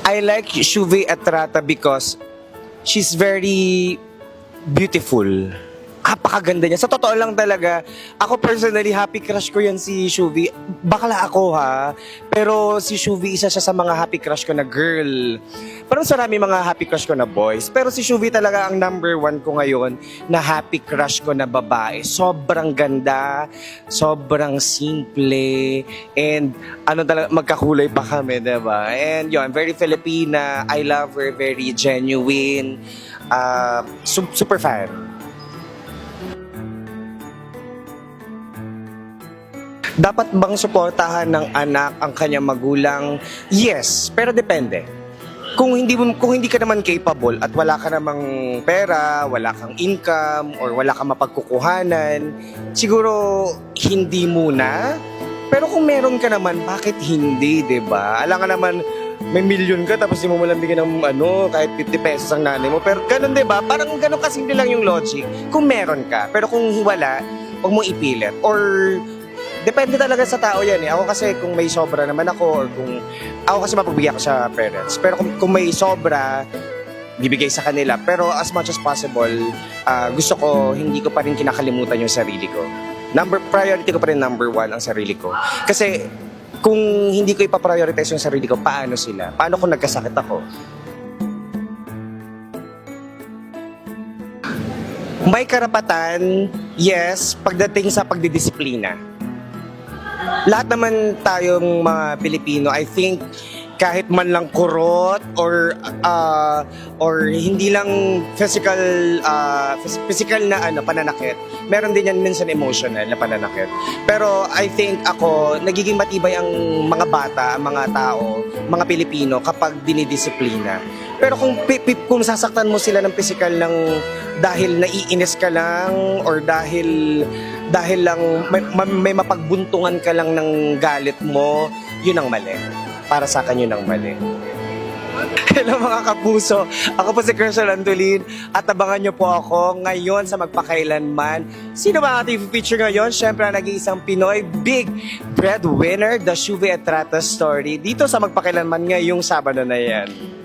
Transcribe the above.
I like Shuvi Etrata because she's very beautiful. Apakaganda niya. Sa totoo lang talaga, ako personally, happy crush ko yan si Shuvi. Bakla ako ha, pero si Shuvi isa siya sa mga happy crush ko na girl. Parang sarami mga happy crush ko na boys, pero si Shuvi talaga ang number one ko ngayon na happy crush ko na babae. Sobrang ganda, sobrang simple, and ano talaga, magkakulay pa kami, diba? And yun, very Filipina, I love her, very genuine, super fan. Dapat bang suportahan ng anak ang kanyang magulang? Yes, pero depende. Kung hindi ka naman capable at wala ka namang pera, wala kang income, or wala kang mapagkukuhanan, siguro hindi muna. Pero kung meron ka naman, bakit hindi, 'di ba? Alam ka naman, may milyon ka tapos di mo lang bigyan ng kahit 50 pesos ang nanay mo. Pero ganun, 'di ba? Parang ganun kasimple lang yung logic. Kung meron ka, pero kung wala, huwag mong ipilit. Or depende talaga sa tao yan eh. Ako kasi kung may sobra naman ako, or kung ako kasi mapagbigay ako sa parents. Pero kung may sobra, bibigay sa kanila. Pero as much as possible, gusto ko, hindi ko pa rin kinakalimutan yung sarili ko. Priority ko pa rin number one ang sarili ko. Kasi kung hindi ko ipaprioritize yung sarili ko, paano sila? Paano kung nagkasakit ako? May karapatan, yes, pagdating sa pagdidisiplina. Lahat naman tayong mga Pilipino, I think, kahit man lang kurot or hindi lang physical na pananakit, meron din yan minsan emotional na pananakit. Pero I think ako, nagiging matibay ang mga bata, ang mga tao, mga Pilipino kapag dinidisiplina. Pero kung sasaktan mo sila ng physical lang dahil naiinis ka lang, or dahil lang may mapagbuntungan ka lang ng galit mo, yun ang mali. Para sa akin yun ang mali. Hello mga kapuso, ako po si Crystal Antolin at abangan nyo po ako ngayon sa Magpakailanman. Sino ba ating feature ngayon? Siyempre ang nag-iisang Pinoy big breadwinner, the Shuvi Etrata story, dito sa Magpakailanman ngayong Sabado na yan.